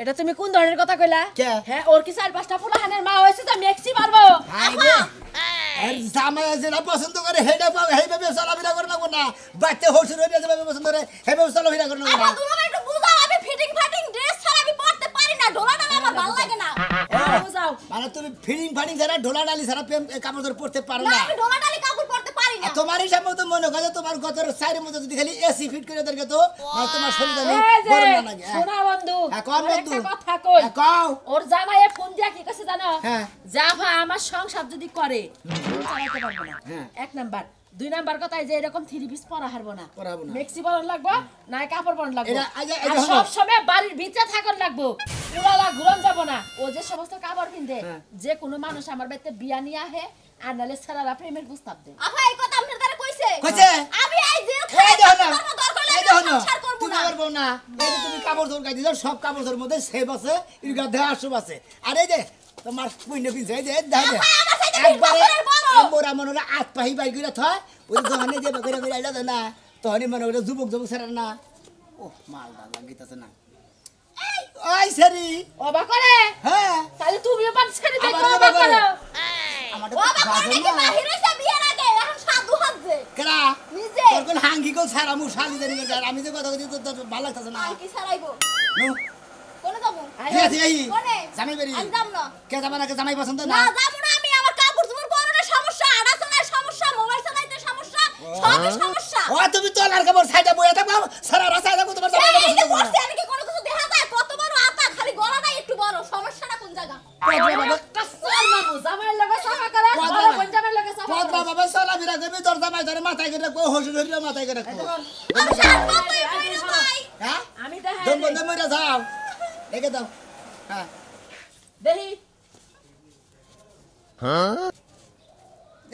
এটা তুমি কোন ধরনের কথা কইলা হ্যাঁ ওর কি 4-5টা ফুলাহানের মা হইছে তো মেক্সি পারবো আর জামাই যেটা পছন্দ করে হেডা পাও হেইভাবে চলাফেরা করে লাগবো না বাচ্চা হসুর হইয়া যেভাবে পছন্দ করে হেইভাবে চলাফেরা করে লাগবো না তুমি একটু বুঝাও আমি ফিটিং ড্রেস ছাড়া আমি পরতে পারি না ঢোলাটা আমার ভালো লাগে না বুঝাও মানে তুমি ফিটিং ছাড়া ঢোলা ডালি ছাড়া কাপড় ধরে পড়তে পারো না আমি ঢোলা ডালি কাপড় পরতে পারি না তোমার হিসাব মতো মনে করে তোমার গতর সাইডের মধ্যে যদি খালি এসি ফিট করে দেরকে তো মানে তোমার শরীরে গরম না লাগে শোনা বন্ধু কোন বন্ধু কথা কই কও ওর জামাইয়ে ফোন দিয়া কি কইছে জানো জাফা আমার সংসার যদি করে চালাতে পারবো না এক নাম্বার 2 নাম্বার কথা যে এরকম 3 পিস পরা হারবো না মেক্সি পরন লাগবো না কাপড় পরন লাগবো আর সব সময় বাড়ির ভিতরে থাকন লাগবো পুরালা ঘুরন যাব না ও যে সমস্ত কাপড় পিনদে যে কোনো মানুষ আমার বাড়িতে বিয়া নিয়ে আহে আর নালে সারারা প্রেমের প্রস্তাব দে আপা এই কথা আপনার দ্বারা কইছে আমি এই যে এই দেখো না তুমি পারবো না এই যে তুমি কাপড় ধর গাই দিছো সব কাপড় ধর মধ্যে সেব আছে ইরগা দেহ আসব আছে আর এই যে তোমার পুইনে পিনছে এই যে দেখো একবারে মোরা মনে আত পাহি বাই কইরা থয় ওই দোকানে যে বকরা কইরা আইলা না তহনি মনে ওটা যুবক সারা না ও মালদা লাগিতাছে না ওই সারি অবাক করে হ্যাঁ তাহলে তুমিও পান সারি দেখো অবাক করো আমাদের বাজে না বাহির হইছে বিয়ের আগে এখন সাধু হচ্ছে কেডা নিজে তোর কোন হাঙ্গি কোন সারা মু শালি জানি না আমি যে কথা কইছি তো ভালো লাগতাছে না কি সারাইবো নো কোনে যাবো কোনে জামাই বাড়ি আমি যাব না কে যাবা না কে জামাই পছন্দ না না যাব না আমি আমার কাপড় চোপড় পরনে সমস্যা আড়া চলায় সমস্যা মোবাইল চালাইতে সমস্যা সবই সমস্যা ও তুমি তো লার কাপড় সাইডে বইয়া থাকো সারা রাস্তা থাকো তোমার জামাই পছন্দ না আমি কি কোনো কিছু দেখা যায় কত বড় আতা খালি গলাটা একটু বড় সমস্যাটা কোন জায়গা কাসর মামু জামাই লাগা সাফা করে বড় কোন জামাই লাগা সাফা পদ্মা বাবা সালা বিরা করবি তোর জামাই ধরে মাথায় করে কো হসুর হইরা মাথায় করে কো হ্যাঁ আমি দেখাই দম বন্ধ মইরা যাও দেখে দাও হ্যাঁ দেহি হ্যাঁ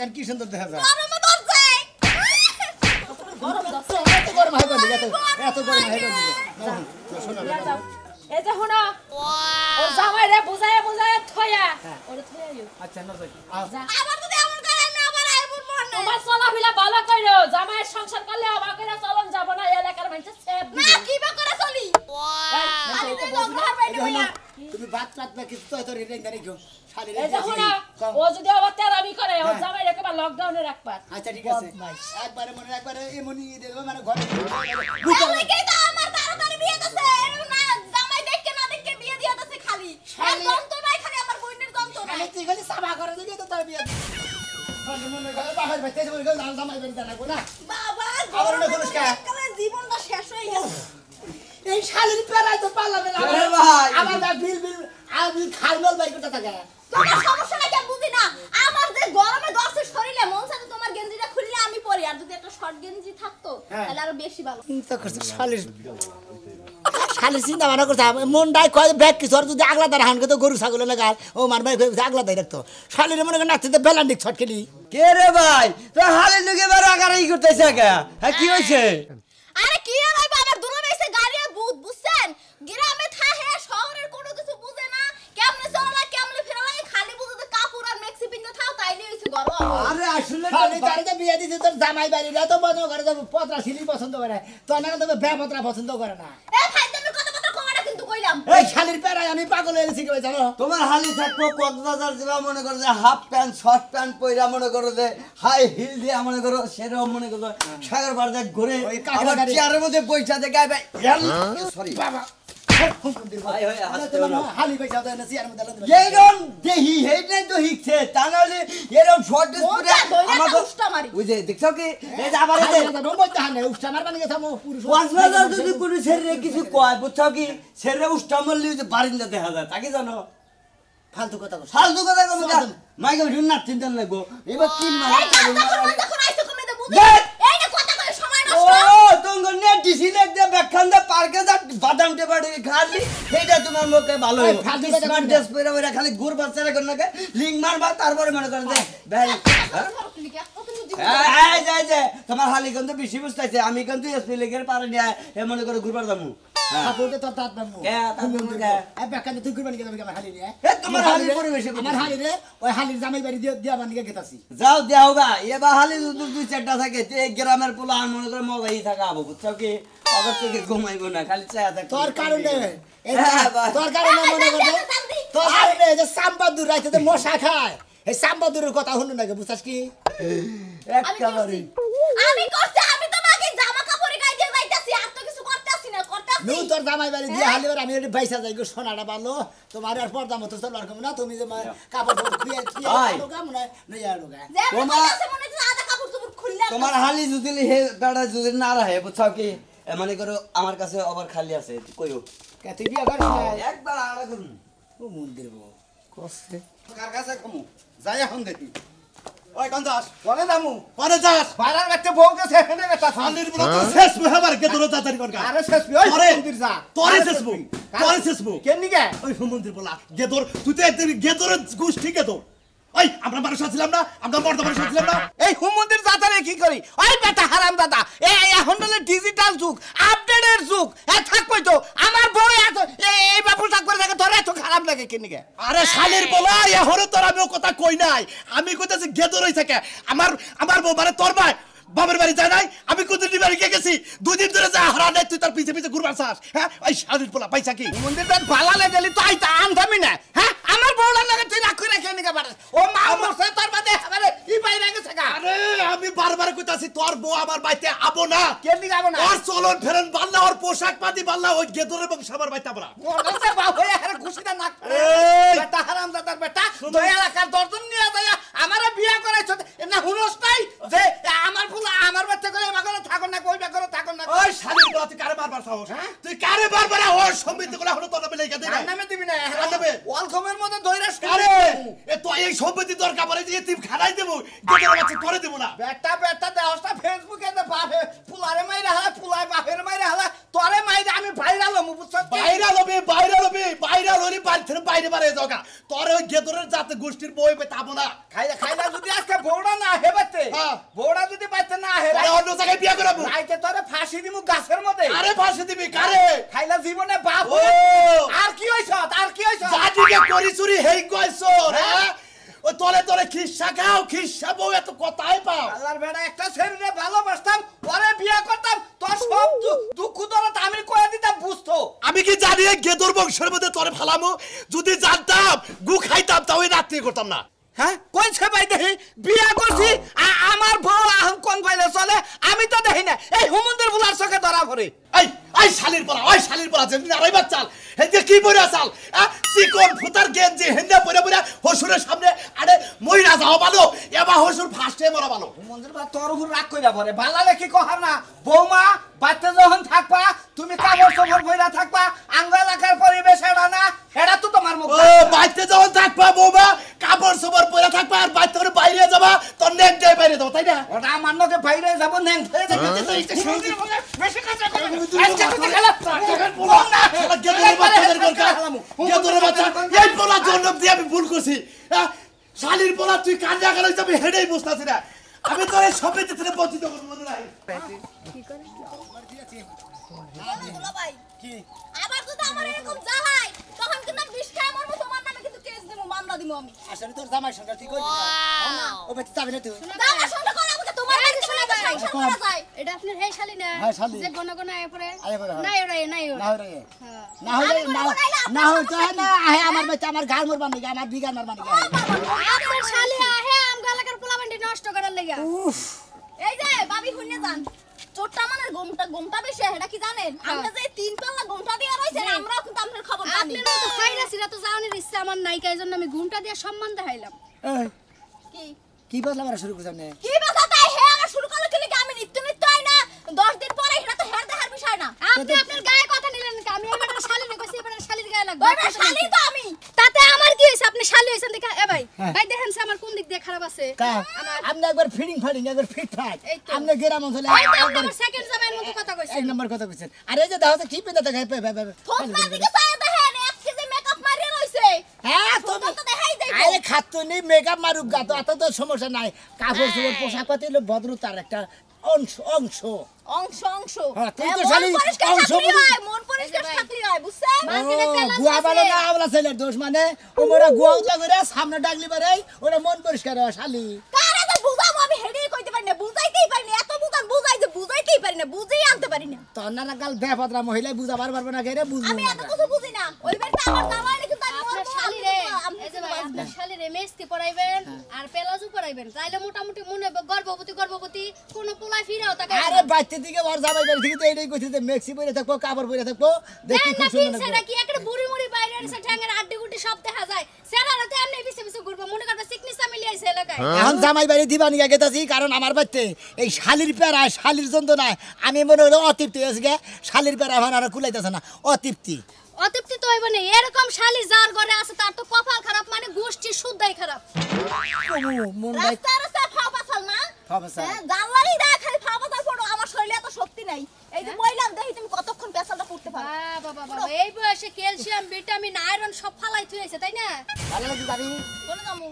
আর কি সুন্দর দেখা যায় গরম দছে এত গরম হয় বলি এত গরম হয় বলি শোনো এই যে হনো ও জামাই রে বুঝায় থয়া ওরে থয়াইও আচ্ছা না যা আবার যদি এমন করে না আবার আইবুর মন না তোমার চলাফেরা ভালো কইরো জামাইয়ের সংসার করলে অবাক কইরা চলন যাব না এলাকার মানুষ সেব না কি বা করে চলি তুমি বাত কিছু তো রেডিং করে গো শালি এই যে হনো ও যদি আবার তেরামি করে ও জামাই রে কবা লকডাউনে রাখবা আচ্ছা ঠিক আছে একবারে মনে একবারে এমনি দেব মানে ঘরে বুঝালে কি তো আমার তাড়াতাড়ি বিয়ে দিছে না জামাই দেখকে না দেখকে বিয়ে দিয়া দিছে খালি আর গন্ত নাই খালি আমার বইনের গন্ত নাই তুই খালি সাবা করে দিবি তো তার বিয়ে মনে করে বাহির বাইতে যাবে গো জামাই বাড়ি জানা গো না বাবা আমার না কোনস কা জীবনটা শেষ হয়ে গেছে এই শালির পেরাই তো পারলাম না ভাই আমার দা বিল আমি খালমাল বাই করতে থাকে তোমার সমস্যাটা কি বুঝি না আমার যে গরমে দশে শরীরে মন চায় তোমার গেঞ্জিটা খুললে আমি পরি আর যদি একটা শর্ট গেঞ্জি থাকতো তাহলে আরো বেশি ভালো তো করছ শালির চিন্তা ভাবনা করছে মনটাই কয় ব্যাগ কিছু যদি আগলা দাঁড়া হানকে তো গরু ছাগল লাগাল ও মার ভাই আগলা দাঁড়িয়ে রাখতো শালির মনে করে নাচতে বেলান্ডিক ছট খেলি কে রে ভাই তো হালের লোকে বার আগারাই করতেছে কে হ্যাঁ কি হইছে আরে কি আর হইবে আমার দুনো মেসে গাড়ি বুঝছেন গ্রামে থাহে শহরের কোনো কিছু বুঝে না কেমনে চলা কেমনে ফেরালা খালি বুঝে যে কাপড় আর মেক্সি পিনতে থাও তাইলে হইছে গরম আরে আসলে শালি তারিতে বিয়ে দিছে তোর জামাই বাড়িরা তো বন্ধ করে দেব পত্রা শিলি পছন্দ করে তো না তো বেপত্রা পছন্দ করে না এ ভাই তুমি কথা কমাটা কিন্তু কইলাম এই শালির পেরাই আমি পাগল হয়ে গেছি কি জানো তোমার হালি থাকবো কক্সবাজার যাবা মনে করো যে হাফ প্যান্ট শর্ট প্যান্ট পয়রা মনে করো যে হাই হিল দিয়ে মনে করো সেরকম মনে করো সাগর বাজার ঘুরে আবার চেয়ারের মধ্যে বইসা দেখায় ভাই সরি বাবা ভাই ভাই হাসতে না হালি পয়সা দেয় না চেয়ার মধ্যে লাগবে এরম দেহি হেইটাই তো হিকছে তা নাহলে এরম শর্ট ড্রেস পরে আমাদের ওই যে দেখছো কি এই যে আবার এই রোমতে হানে উষ্টা মারবা নিয়ে থামো পুরুষ কক্সবাজার যদি কোনো শরীরে কিছু কয় বুঝছো কি শরীরে উষ্টা মারলে যে বারিন্দা দেখা যায় তাকে জানো ফালতু কথা কস ফালতু কথা কম না মাইকে ভিডিও না চিন্তা লাগবো এবার কি মারা যখন আইছো কমে দে বুঝি এই যে কথা কই সময় নষ্ট ও তোমরা নেট ডিসি লেখ দে ব্যাখ্যান্দা পার্কে যা বাদাম টেপাড়ি খালি সেইটা তোমার মুখে ভালো হবে স্মার্ট ড্রেস পরে ওরা খালি গুড় বাচ্চারা কোন নাকি লিংক মারবা তারপরে মনে করে দে ভাই এই যে তোমার হালি কিন্তু বেশি বুঝতাইছে আমি কিন্তু এসপি লেগের পারে নিয়ে এ মনে করে ঘুরবার যামু কাপড়ে তো তাত বামু কে এ বেকানে তুই কুরবানি কেন আমার হালি রে এ তোমার হালি পরিবেশে আমার হালি রে ওই হালির জামাই বাড়ি দিয়া বানিয়ে গেতাছি যাও দেও গা এবা হালি দুই চারটা থাকে এই গ্রামের পোলা আর মনে করে মগাই থাকা আবো বুঝছো কি অগর থেকে ঘুমাইবো না খালি চায়া থাকে তোর কারণে তোর কারণে মনে করে তোর কারণে যে সাম্বাদুর রাইতে যে মশা খায় এই সাম্বাদুরের কথা হলো না বুঝছস কি একেবারে আমি করতে আমি তো মাকে জামা কাপড় গাই দিয়ে যাইতাছি আর তো কিছু করতেছি না নু তোর জামাই বাড়ি দিয়া হালিবার আমি একটু বাইসা যাই গো সোনাটা ভালো তোমার আর পর্দা মতো চলবার কম না তুমি যে কাপড় খুইয়া আনো গা মনে নই আনো গা তোমার মনে হচ্ছে আধা কাপড় চোপড় খুললা তোমার হালি যদি হে দাদা যদি না রাহে বুঝছো কি মনে করো আমার কাছে আবার খালি আছে কইও কে তুই বিয়া করিস না একবার আড়া করুন ও মন্দির বউ কষ্টে কার কাছে কমু যাই এখন দেখি ওই কোন যাস পরে দামু পরে যাস পাড়ার বাচ্চা বউ গেছে এখানে বেটা খালির বড় তো শেষ মেহবার কে তোর তাড়াতাড়ি কর আরে শেষ ওই তোরে মন্দির যা তোরে শেষ বউ তোরে শেষ বউ কেন নিগে ওই মন্দির বলা গে তোর তুই তো একদম গে তোর গোষ্ঠী কে তোর ওই আমরা মানুষ আছিলাম না আমরা মর্দ মানুষ আছিলাম না এই হুমন্দির যাতারে কি করি ওই বেটা হারাম দাদা এই এখন হলো ডিজিটাল যুগ আপডেটের যুগ থাক কই তো আমার বউ এত এই বাবু থাক করে থাকে তোর এত খারাপ লাগে কেন নিগে আরে শালির বলা এহরে তোর আমি কথা কই নাই আমি কইতাছি গে তোর হই থাকে আমার বউ মানে তোর ভাই বাবার বাড়ি যায় নাই আমি কুদুরি বাড়ি গেছি দুই দিন ধরে যা হারা নাই তুই তার পিছে পিছে ঘুরবার চাস হ্যাঁ ওই শালির বলা পয়সা কি মন্দিরটা ভালালে গেলি তো আইতা আনতামি না হ্যাঁ আমার বউলার লাগে তুই রাখ করে কেন নিগে পারে ও মা মরছে তোর বাদে আমারে ই বাইরে গেছে গা আরে আমি বারবার কইতাছি তোর বউ আমার বাড়িতে আবো না কেন নিগে আবো না ওর চলন ফেরন বাল্লা ওর পোশাক পাতি বাল্লা ওই গেদর এবং সাবার বাড়িতে আবো না ওরতে বাবু আরে খুশিটা না বেটা হারাম দাদার বেটা দয়া এলাকার দর্জন নিয়ে যায় আমারে বিয়া করাইছ না হুনস নাই যে আমার ফুলা আমার বাচ্চা করে মাগরে থাকো না কই বেকরে থাকো না ওই শালির বলা তুই কারে বারবার সাহস হ্যাঁ তুই কারে বারবার ওর সম্মিত গুলো হলো তোর নামে লেখা দে না নামে দিবি না নামে ওয়ালকমের মধ্যে দইরা আরে এ তো এই সম্পত্তি দরকার পড়ে যে তুই খাড়াই দেব গেদর বাচ্চা করে দেব না বেটা দেহটা ফেসবুকে তে বাপে ফুলারে মাইরা হালা ফুলাই বাপের মাইরা হালা তোরে মাইরা আমি ভাইরাল হমু বুঝছস ভাইরাল হবে বাড়ি থেকে বাইরে বাইরে যাওগা তোর ওই গেদরের জাতে গোষ্ঠীর বই পেতাবো না খাইলা যদি আজকে বউড়া না হেবাতে বউড়া যদি বাইতে না হে আরে অন্য জায়গায় বিয়া করাবো আইতে তোরে ফাঁসি দিমু গাছের মধ্যে আরে ফাঁসি দিবি কারে খাইলা জীবনে বাপ ও আর কি হইছ জাতিকে করি চুরি হেই কইছ হ্যাঁ ও তোরে খিস্সা খাও খিস্সা বউ এত কথাই পাও আল্লাহর বেটা একটা ছেলে ভালোবাসতাম পরে বিয়া করতাম তোর সব দুঃখ দরদ আমি কইয়া দিতাম বুঝতো আমি কি জানি এই গেদর বংশের মধ্যে তোরে ফালামু যদি জানতাম গু খাইতাম তাও এই রাত্রি করতাম না হ্যাঁ কোন ছে ভাই দেখি বিয়া করছি আমার বউ আহম কোন পাইলে চলে আমি তো দেখি না এই হুমন্দির বুলার চোখে ধরা পড়ে এই শালির বলা যেদিন আড়াইবার চাল হেন্দে কি পরে চাল চিকন ফুতার গেঞ্জি হেন্দে পরে হসুরের সামনে আরে মইরা যাও ভালো এবা হসুর ফার্স্টে মরা ভালো হুমন্দির বা তোর উপর রাগ কইরা পড়ে ভালালে কি কহার না বৌমা বাচ্চা যখন থাকবা তুমি কাপড় চোপড় পইরা থাকবা আঙ্গ এলাকার পরিবেশ এটা না এটা তো তোমার মুখ ও বাচ্চা যখন থাকবা বৌমা কাপড় চোপড় পরে থাকবা আর বাচ্চা করে বাইরে যাবা তোর নেক যায় বাইরে যাও তাই না ওটা আমার নকে বাইরে যাব নেন বেশি কথা আজকে তুই খেলা এই বলা জন্ম দিয়ে আমি ভুল করছি শালির বলা তুই কান্না গেল আমি হেডেই বুঝতেছি না আমি তো এই সবে থেকে বঞ্চিত করবো মনে নাই কি আবার যদি আমার এরকম জ্বালাই তখন কিন্তু বিষ খায় মরবো তোমার নামে কিন্তু কেস দেবো মামলা দিব আমি আসলে তোর জামাই সঙ্গে তুই কই ও বেটি যাবি না তুই দাদা শুনতে করা আমাকে তোমার বাড়িতে শোনা যায় সংসার করা যায় এটা আপনার হেই শালি না হ্যাঁ শালি যে গণ গণ আয় পরে আয় পরে নাই ওরে না হই তো না আহে আমার বাচ্চা আমার গাল মরবার নাকি আমার বিগার মারবার নাকি আপনার শালি আহে আম গালাকার পোলাবান্ডি নষ্ট করার লাগা উফ এই যে ভাবি শুনে যান চোরটা মানে গোমটা বেশি এটা কি জানেন আমরা যে তিন পাল্লা গোমটা দিয়ে রইছেন আমরাও কিন্তু আপনার খবর জানি আপনার তো খাইরা সিরা তো জাউনের ইচ্ছা আমার নাই কাই জন্য আমি ঘুমটা দিয়ে সম্মান দেখাইলাম কি কি বললা মারা শুরু করছ না কি কথা তাই হে আমার শুরু করলো কি লাগি আমি নিত্য আই না 10 দিন পরে এটা তো হের দেখার বিষয় না আপনি আপনার গায়ে কথা নিলেন না আমি এবারে শালি না কইছি এবারে শালির গায়ে লাগবে ওরে শালি তো আমি তাতে আমার কি হইছে আপনি শালি হইছেন দেখা এ ভাই ভাই দেখেন সে আমার কোন দিক দিয়ে খারাপ আছে আপনি একবার ফিডিং একবার ফিট ফাট আপনি গ্রাম অঞ্চলে একবার সেকেন্ড জামাইয়ের মতো কথা কইছেন এক নম্বর কথা কইছেন আরে যে দাও কি পেন্দা দেখা ফোন দিকে চায় দেখেন 1 কেজি মেকআপ মারিয়ে রইছে হ্যাঁ তুমি তো দেখাই যাই আরে খাতুনি মেকআপ মারুক গা তো এত তো সমস্যা নাই কাপড় চোপড় পোশাক পাতি হলো ভদ্রতার একটা অংশ অংশ অংশ অংশ হ্যাঁ, তুই তো মন শালি পরিষ্কার অংশ থাকলেই বুঝি- হয়, মন পরিষ্কার থাকলেই হয়, বুঝছেন? গুয়া ভালো না আমলা ছেলের দোষ মানে ওরা গুয়া উতলা করে সামনে ডাকলি পারে ওরা মন পরিষ্কার হয় শালি কারে তো বুঝাবো আমি হেডেই কইতে পারি না, বুঝাইতেই পারি না, এত বুঝান বুঝাই যে বুঝাইতেই পারি না, বুঝেই আনতে পারি না। তোর না কাল বেপত্রা মহিলা বুঝাবার পারবে না কেরে বুঝবো আমি না এত কিছু বুঝি না, ওই বেটা আমার জামাই নাকি তার আপনার শালিরে এই যে ভাই আপনার শালিরে মেস্তি পড়াইবেন আর পেলাজু পড়াইবেন তাইলে মোটামুটি মনে হবে গর্ভবতী কোনো পোলাই ফিরেও তাকে আরে বাইতে দিকে ওর জামাই বাড়ি থেকে তো এইটাই কইছে যে মেক্সি পরে থাকবো কাপড় পরে থাকবো দেখি খুব সুন্দর সেটা কি একটা বুড়ি মুড়ি বাইরে এসে ঠ্যাঙ্গের আড্ডি গুটি সব দেখা যায় সেরাতে এমনি পিছে পিছে ঘুরবে মনে করবে সিকনিসা মিলিয়ে আইছে এলাকায় এখন জামাই বাড়ি দিবানি গেতাছি কারণ আমার বাড়িতে এই শালির পেরা শালির যন্ত্রণা আমি মনে হলো অতৃপ্তি হয়েছে গে শালির পেরা এখন আর কুলাইতেছে না অতৃপ্তি অতৃপ্তি তো হইব না এরকম শালি যার ঘরে আছে তার তো কপাল খারাপ মানে গোষ্ঠী শুদ্ধাই খারাপ মন রাস্তা রাস্তা ফাও পাছাল না ফাও পাছাল। হ্যাঁ, জানলারই দেখ খালি ফাও পাছাল পড়ো, আমার শরীরে এত শক্তি নাই। এই যে বইলাম দেখি তুমি কতক্ষণ পেছালটা পড়তে পারো। বাবা বাবা এই বয়সে ক্যালসিয়াম ভিটামিন আয়রন সব ফালাই থুইছে তাই না ভালো লাগি যাবি বলে যামু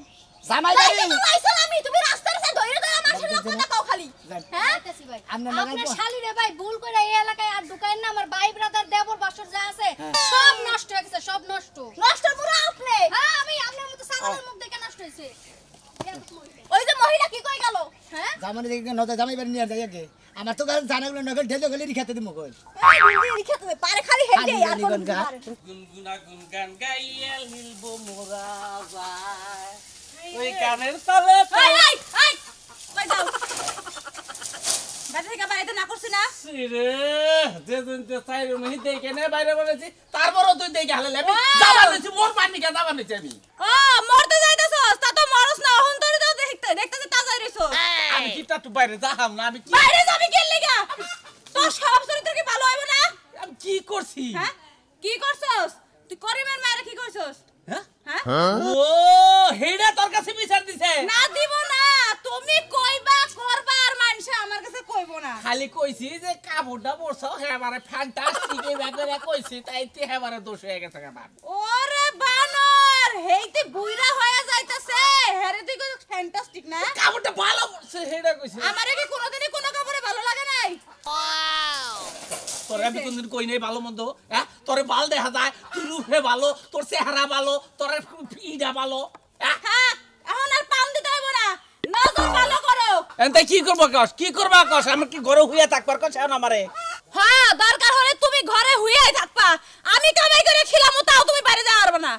জামাই তাই বাড়ি তো লাইছাল আমি, তুমি রাস্তার কাছে ধইরে ধরে আমার সাথে কথা কও খালি। হ্যাঁ আইতাছি ভাই আপনার আপনার শালিরে ভাই ভুল করে এই এলাকায় আর ঢুকাইন না আমার ভাই ব্রাদার দেবর বাসর যা আছে সব নষ্ট হয়ে গেছে সব নষ্ট নষ্ট পুরো আপনি। হ্যাঁ আমি আপনার মতো সাগরের মুখ দেখে নষ্ট হইছে ওই যে মহিলা কি কই গেল? হ্যাঁ জামাই দেখি নতা জামাই বাড়ি নিয়ে যাই আগে আমার তো গাছ জানাগুলো নকল ঢেলে গেলে রিখাতে দিমু কই এই বিন্দি খেতে পারে খালি হেডে আর আনি কোনো গনগা। পারে। গুনগুনা গুনগান গাইয়াল হিলবো মোরা যায় ওই গানের তালে এই এই এই কই যাও? বাড়ি থেকে বাইরে না করছিস না? রে যেদিন যে চাইরে মহি দেখে নে বাইরে বলেছি তারপরও তুই দেখে হালে আমি যাবার নিছি মোর পানি কে যাবার নিছি আমি ও মরতে যাইতাছস তা তো মরস না হন তোরে তো দেখতে তাজাই রইছস। আমি কি একটু বাইরে যাহাম না আমি কি বাইরে যাবি কেন লাগা? তোর স্বভাব চরিত্র কি ভালো হইব না? আমি কি করছি হ্যাঁ কি করছস? তুই করিমের মায়ের কি করছস? হ্যাঁ হ্যাঁ ও হেডা তোর কাছে বিচার দিছে না দিব না, তুমি কইবা করবা আর মানুষ আমার কাছে কইব না। খালি কইছি যে কাপড়টা পরছো হেবারে ফ্যান্টাস্টিক এই ব্যাপারে কইছি তাই তে হেবারে দোষ হয়ে গেছে আমার ওরে বানর হেইতে বুইরা হয়ে যাইতাছে হেরে তুই কই ফ্যান্টাস্টিক না? কাপড়টা ভালো পরছে হেডা কইছি আমারে কি কোনোদিনই কোনো কাপড়ে ভালো লাগে নাই? তোরে আমি কোনদিন কই নাই ভালো মন্দ হ্যাঁ তোরে বাল দেখা যায় তুই রূপে ভালো তোর চেহারা ভালো তোর ইডা ভালো হ্যাঁ হ্যাঁ এখন আর পাম দিতে হইব না, নজর ভালো করো। এনতে কি করবো কস কি করবা কস আমি কি ঘরে হুইয়া থাকবার কস এখন আমারে হ্যাঁ দরকার হলে তুমি ঘরে হুইয়াই থাকবা, আমি কামাই করে খিলামু তাও তুমি বাইরে যাওয়া পারবে না।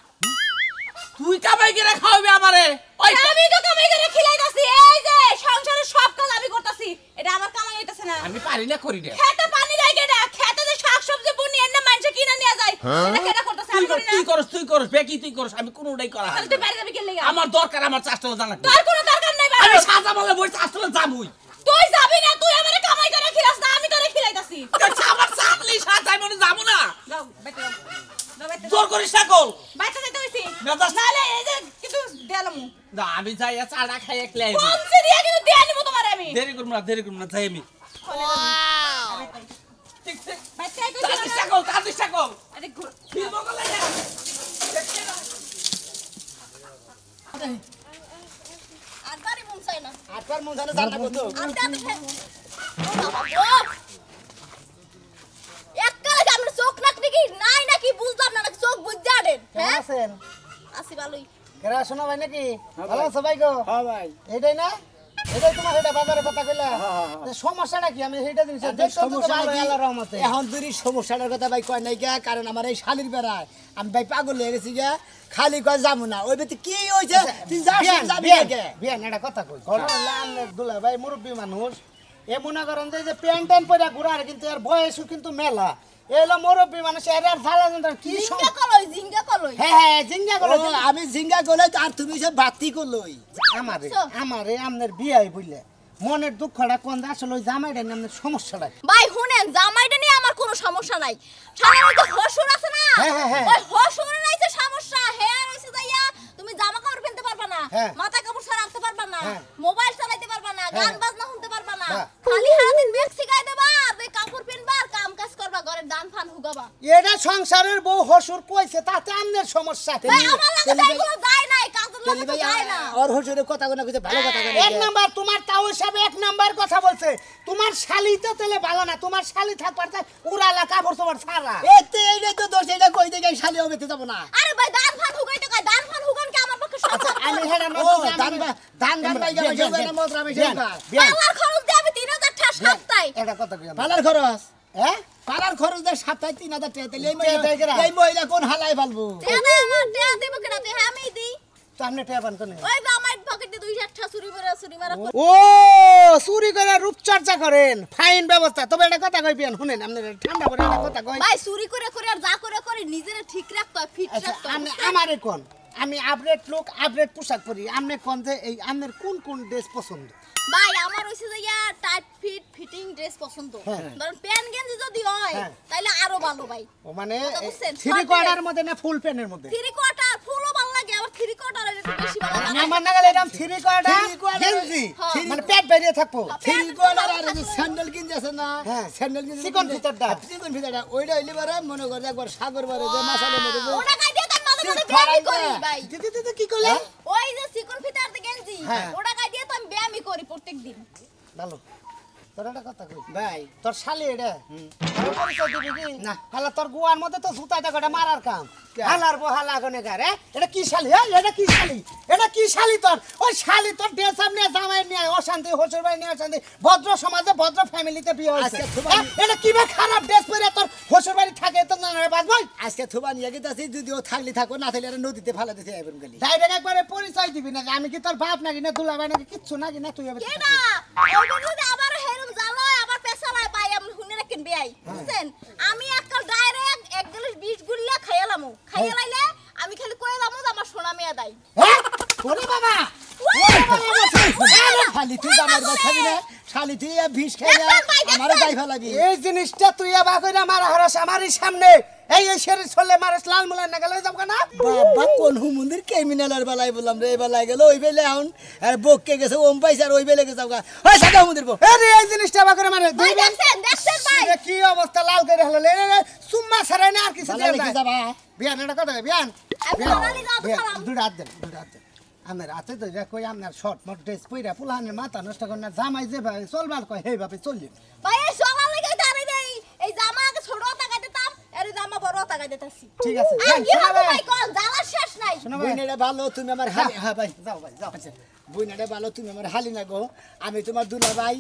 তুই কামাই করে খাওয়াবি আমারে ওই আমি তো কামাই করে খিলাইতাছি, এই যে সংসারের সব কাজ আমি করতাছি, এটা আমার কামাই হইতাছে না। আমি পারি না করি না খেতে পানি দেয় কেডা? খেতে যে শাকসবজি বুনি এনে মানুষে কিনে নিয়ে যায়, এটা কেডা করতাছে? আমি করি না। তুই করস বেকি তুই করস আমি কোনোটাই করা হয় তাহলে না। তুই বাইরে যাবি কেন লাগা? আমার দরকার আমার চাষটা জানা তোর কোনো দরকার নাই বাইরে। আমি সাজা বলে বই চাষটা যাবই তুই যাবি না, তুই আমারে কামাই করে খিলাস না, আমি তোরে খিলাইতাছি। আমার চাপলি সাজাই মনে যাবো না যাও বাইতে যাও, যাও বাইতে যাও। জোর করিস না কল বাইতে যাইতে হইছি না যাস না। নালে এই যে কিন্তু দেলামু না আমি যাই চাড়া খাই একলাই আইবো। পৌঁছে দিয়া কিন্তু দিয়ে নিব তোমারে আমি। দেরি করব না যাই আমি ঠিক আছে বাইতে আই কইছি তাড়াতাড়ি কল আরে ঘুর ফিরবো কল না আর বাড়ি মন চাই না। আটবার মন জানা জানা কত আনতে আনতে খেয়ে ও বাবা গো, এককালে কি আপনার চোখ নাক নাকি নাই নাকি বুঝলাম না, নাকি চোখ বুঝতে আড়েন? হ্যাঁ আছেন আসি ভালোই। কেরা শোনা ভাই নাকি ভালো আছো ভাই গো হ্যাঁ ভাই এইটাই না এটাই তোমার এটা বাজারে কথা কইলা সমস্যাটা কি আমি সেইটা জিনিস দেখছো তো ভালো আল্লাহর রহমতে এখন দুরি সমস্যাটার কথা ভাই কয় নাই গা কারণ আমার এই শালির বেড়ায় আমি ভাই পাগল হয়ে গেছি গা খালি কয় যাবো না ওই বেতে কি হইছে তুই যাবি আগে বিয়ান এটা কথা কই আমনের দুলা ভাই মুরব্বী মানুষ এ মনে করেন যে প্যান্ট ট্যান্ট পরে ঘুরার কিন্তু এর বয়সও কিন্তু মেলা এলো মুরব্বী মানুষ এর আর ফালা কি জিঙ্গা কলই জিঙ্গা কলই। হ্যাঁ জিঙ্গা করে ও, আমি জিঙ্গা গলাই আর তুমি সব বাতি করলই আমারে আমনের বিয়াই বললে মনের দুঃখটা কোন আসলে ওই জামাইটা নিয়ে আমনের সমস্যাটা কি? ভাই শুনেন, জামাইটা নিয়ে আমার কোনো সমস্যা নাই, সাধারণত হসুর আছে না, হ্যাঁ। ওই হসুরের নাইছে সমস্যা। হ্যাঁ রইছে যাইয়া তুমি জামা কাপড় কিনতে পারবা না, হ্যাঁ। মাথা কাপড় ছাড়া রাখতে পারবা না, হ্যাঁ। মোবাইল চালাইতে পারবা না, গান হ্যাঁ। বাজনা শুনতে পারবা না, হ্যাঁ। খালি সারাদিন মেক্সি গাই দেবা আর ওই কাপড় পিনবা আর কাম কাজ করবা, ঘরের দান ফান হুগাবা। এটা সংসারের বউ হসুর শ্বশুর কইছে তাতে আমনের সমস্যা ভাই আমার লাগে তো এগুলো যায় না কাজের লাগে তো যায় না ওর হুজুরের কথা কোনা কইছে ভালো কথা কইছে এক নাম্বার তোমার তাও হিসাবে এক নাম্বার কথা বলছে তোমার শালি তো তেলে ভালো না তোমার শালি থাকবার চাই উড়ালা কাপড় চোপড় ছাড়া এতে এইটাই তো দোষ এটা কই দেখে শালি হবে তো যাব না আরে ভাই দান ফান হুগাইতে কয় দান ফান হুগান কি আমার পক্ষে সম্ভব আমি হেডা ও দান ভাই গেল না মতরা আমি সেইবা পালার খরচ দিয়ে আমি 3000 টাকা সপ্তাহে এটা কথা কই পালার খরচ হ্যাঁ পালার খরচ দে 7-3000 টাকা তাইলে এই মহিলা কোন হালাই ফালবো টাকা দেব কেডা তে আমি দেই সামনে টেপান কোনে ওই যে আমার পকেটে 200 টাকা চুরি মারা ও চুরি করে রূপচর্চা করেন ফাইন ব্যবস্থা তবে এটা কথা কইবেন শুনেন আপনি ঠান্ডা করে এটা কথা কই ভাই চুরি করে আর যা করে নিজেরে ঠিক রাখতে হয় ফিট রাখতে হয় আমারে কোন আমি আপডেট লোক আপডেট পোশাক পরি আপনি কোন যে এই আপনার কোন ড্রেস পছন্দ ভাই আমার হইছে যে টাইট ফিটিং ড্রেস পছন্দ ধরুন প্যান্ট গেঞ্জি যদি হয় তাইলে আরো ভালো ভাই ও মানে বুঝছেন? থ্রি কোয়ার্টার মধ্যে না ফুল প্যান্টের মধ্যে থ্রি কোয়ার্টার ফুলও ভালো লাগে আবার থ্রি কোয়ার্টার একটু বেশি ভালো লাগে আমার নাগালে এরকম থ্রি কোয়ার্টার গেঞ্জি মানে পেট বেরিয়ে থাকবো থ্রি কোয়ার্টার আর যে স্যান্ডেল কিনতেছে না স্যান্ডেল কিনতে চিকন ভিতরটা চিকন ভিতরটা ওইটা হইলে পারে মনে করে একবার সাগর বারে যে মশালের মধ্যে যে ওটা গাই দিয়ে তার মাঝে মাঝে ব্যায়ামই করি ভাই দিদি কি করলে ওই যে চিকন ফিতার গেঞ্জি ওটা গাই দিয়ে তো আমি ব্যায়ামই করি প্রত্যেকদিন ভালো তোর একটা কথা কই ভাই তোর শালি এটা তোর পরিচয় দিবি কি না হালা তোর গুয়ার মধ্যে তো জুতাটা কটা মারার কাম হালার বহালা গনে গারে এটা কি শালি এটা কি শালি তোর ওই শালি তোর ড্রেস সামনে জামাই নিয়ে অশান্তি হসুর ভাই নিয়ে অশান্তি ভদ্র সমাজে ভদ্র ফ্যামিলিতে বিয়ে হইছে এটা কি বা খারাপ ড্রেস পরে তোর হসুর বাড়ি থাকে তো না রে বাদ ভাই আজকে থুবা নিয়ে গেতাছি যদিও থাকলি থাকো না থাকলে আর নদীতে ফেলা দিতে আইবেন গলি ডাইরেক্ট একবারে পরিচয় দিবি না আমি কি তোর বাপ নাকি না দুলাভাই নাকি কিচ্ছু নাকি না তুই কেডা ওই যদি আবার হেরম জালয় আবার পেছালায় ভাই আমি শুনে রাখেন বেয়াই বুঝছেন আমি একটা ডাইরেক্ট এক গ্লাস 20 গুল্লা খাইলামু খাইলাইলে আমি খালি কইলাম যে আমার সোনা মেয়া দাই হ্যাঁ ওরে বাবা খালি তুই আমার বাছাবি না খালি তুই বিষ খেয়ে আমার গাই ফেলাবি এই জিনিসটা তুই আবার কইরা মারা হরস আমারই সামনে এই শরীর চলে মারস লাল মুলা না গেলে যাব না বাবা কোন হুমুন্দির ক্রিমিনালের বেলায় বললাম রে বেলায় গেল ওই বেলে এখন আর বককে গেছে ওম পাইছে আর ওই বেলে গেছে ওই সাদা হুমুন্দির বক আরে এই জিনিসটা আবার করে মারে ভাই দেখছেন ভাই কি অবস্থা লাল করে হলো লে সুম্মা ছাড়াই না আর কিছু ভালো লিখে যাবা বিয়ান এটা কথা বিয়ান আমি সোনালি দাও তো সালাম দুই হাত দেন আমার হাতে তো কই আপনার শর্ট মট ড্রেস পইরা পুলানের মাথা নষ্ট করে না জামাই যে ভাই চলবার কয় হেই ভাবে চললি ভাই এই সোনালি গাই দাঁড়াই দেই এই জামা আগে ছোট টাকা দিতাম এর জামা বড় টাকা দিতাছি ঠিক আছে আর কি হবে ভাই কোন জ্বালা শেষ নাই বুইনেটা ভালো তুমি আমার হালি হ্যাঁ ভাই যাও আচ্ছা বুইনেটা ভালো তুমি আমার হালি না গো আমি তোমার দুলা ভাই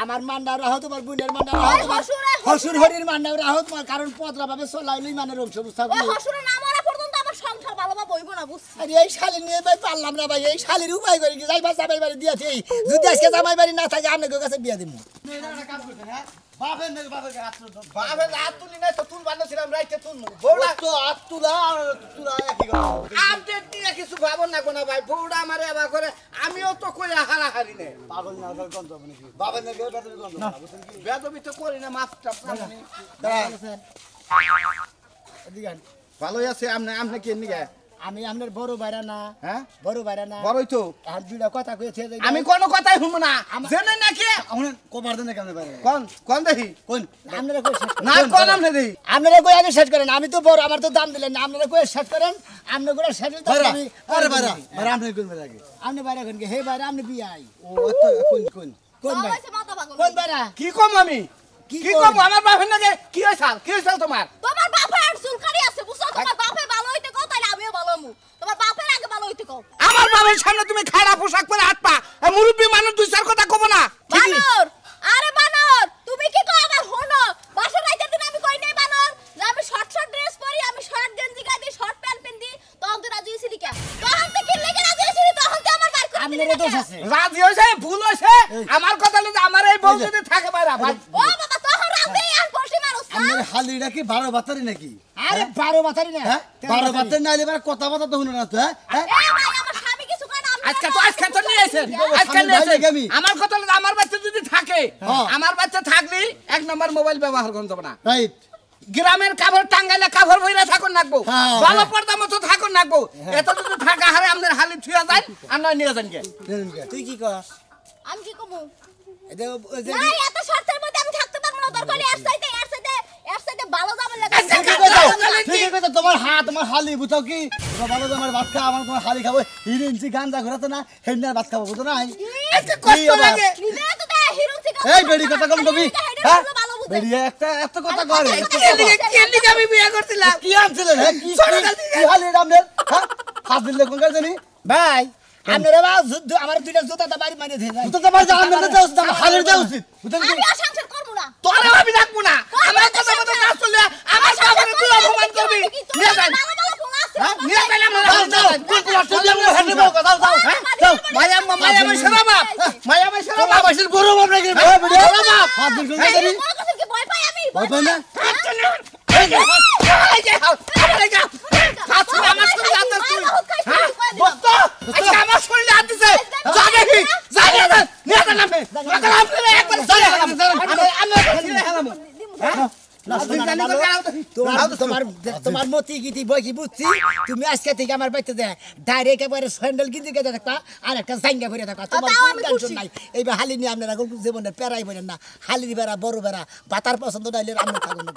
আমার মান্ডা রাহো তোমার বুইনের মান্ডা রাহো তোমার হসুর হরির মান্ডা রাহো তোমার কারণ পদরা ভাবে চলাইলই মানে রংশ বুঝছো ওই হসুরের নাম আরা পর্যন্ত আমার সংসার ভালোভাবে হইব না বুঝছি আরে এই শালি নিয়ে ভাই পারলাম না ভাই এই শালির উপায় করে কি যাই জামাই বাড়ি দিয়েছি যদি আজকে জামাই বাড়ি না থাকে আপনাদের কাছে বিয়া দিব বাপের হাত তুলি নাই তো তুল বানাছিলাম রাইতে তুলমু বউড়া তো হাত তুলা একই কথা আপডেট দিয়ে কিছু ভাবো না কোনা ভাই বউড়া আমারে এবার করে আমিও তো কই হারাহারি নে পাগল না গন্ধ হবে নাকি বাবার নাকি বেদবি গন্ধ না বুঝছেন কি বেদবি তো করি না মাছটা এদিকে ভালোই আছে আপনি কি নিগে আমি আপনার বড় বাইরা না হ্যাঁ বড় বাইরা না বড়ই তো আর দুইটা কথা কইছে আমি কোনো কথাই শুনবো না জেনে নাকি আমরা কবার দেন কেমনে পারে কোন দেখি কোন আপনারা কই শেষ না কোন আপনি দেখি আপনারা কই আগে শেষ করেন আমি তো বড় আমার তো দাম দিলেন না আপনারা কই শেষ করেন আপনি করে শেষ তো বাইরা আমি আরে বাইরা বাইরা আপনি কোন বাইরা আগে আপনি বাইরা কোন হে বাইরা আপনি বিয়াই ও তো কোন কোন কোন তাও ভাই হইছে মাথা পাগল কোন বাইরা কি কম আমি কি কম আমার বাপের নাকি কি হইছাল তোমার তোমার বাপের আর চুলকানি আছে বুঝছো তোমার বাপে ভালো হইতে কও তাইলে আমিও ভালো হমু তোমার বাপের আগে ভালো হইতে কও আমার বাবার সামনে তুমি খাড়া পোশাক পরে হাত পা মুরব্বী মানুষ দুই চার কথা কব না বানর আরে বানর তুমি কি কও আবার হনো বাসা রাইতে দিন আমি কই নাই বানর যে আমি শর্ট ড্রেস পরি আমি শর্ট গেঞ্জি গাই দিই শর্ট প্যান্ট পিন্দি তখন তো রাজি হইছিলি কে তখন তো কি লাগি রাজি হইছিলি তখন তো আমার বার করে দিলি আপনার দোষ আছে রাজি হইছে ভুল হইছে আমার কথা হলো যে আমার এই বউ যদি থাকে বাইরা ভাই ও বাবা তখন রাজি আর বসে মারুস আপনার হালিটা কি 12 বাতারি নাকি আরে 12 মাথারি না হ্যাঁ 12 বাতারি না হলে এবার কথা কথা তো শুনে না তো হ্যাঁ এ ভাই আমার স্বামী কিছু কয় না আজকে তো নিয়ে এসেন আজকে নিয়ে এসেন আমার কথা হলো আমার বাচ্চা যদি থাকে আমার বাচ্চা থাকলি এক নম্বর মোবাইল ব্যবহার করতে হবে না রাইট গ্রামের কাপড় টাঙ্গাইলে কাপড় বইরা থাকুন নাকবো ভালো পর্দা মতো থাকুন নাকবো এত যদি থাকা হারে আমাদের হালি থুয়া যায় আর নয় নিয়ে যান কে তুই কি কস আমি কি কমু এটা না এত শর্তের মধ্যে আমি থাকতে পারবো না দরকার এর সাইডে ভালো যাবে লাগে ঠিকই কইছো তোমার তোমার হালি বুঝাও কি তোমরা ভালো তোমার ভাত খাও আমার তোমার হালি খাবো হিরিনছি গাঞ্জা ঘোরাতে না হেন্নার ভাত খাবো বুঝো না এত কষ্ট লাগে নিজে তো দে হিরুচি এই বেড়ি কথা কম কবি হ্যাঁ বেড়ি একটা এত কথা করে কে লিগে আমি বিয়ে করছিলাম কি আনছিলেন হ্যাঁ কি হালি রামনের হ্যাঁ হাত দিলে কোন কাজ জানি ভাই আপনারা আমার দুইটা জুতা বাড়ি মারিয়ে দেন জুতা বাড়ি আমরা দাও আমার হালের দাও উচিত বুঝলেন আমি আর সংসার করব না তোরে আমি রাখবো না আমার কথা মতো কাজ চললে আমার সামনে তুই অপমান করবি নিয়ে যাই হ্যাঁ নিয়ে যাই আমরা দাও কোন কোন তুই আমি হাতে দাও দাও দাও দাও মায়া মাই সেরা বাপ মায়া মাই সেরা বাপ আসল বড় বাপ নাকি হ্যাঁ বড় বাপ হাত দিল কোন জানি বড় কথা কি ভয় পাই আমি ভয় পাই না এই যা হাত আমার শরীরে হাত দিস হ্যাঁ বস্ত আজকে আমার শরীরে হাত দিছে জাগে কি জাগে না নিয়ে যা নামে একবার জাগে আমি হ্যাঁ তোমার মতি গীতি বই কি বুঝছি তুমি আজকে থেকে আমার বাড়িতে দেয় ডাইরেক্ট একবারে স্যান্ডেল কিনতে গেতে থাকবা আর একটা জাঙ্গা ভরে থাকবা তোমার টেনশন নাই এইবার হালি নিয়ে আপনারা জীবনে পেরাই বলেন না হালি বেড়া বড় বেড়া ভাতার পছন্দ নাইলে আমরা থাকুন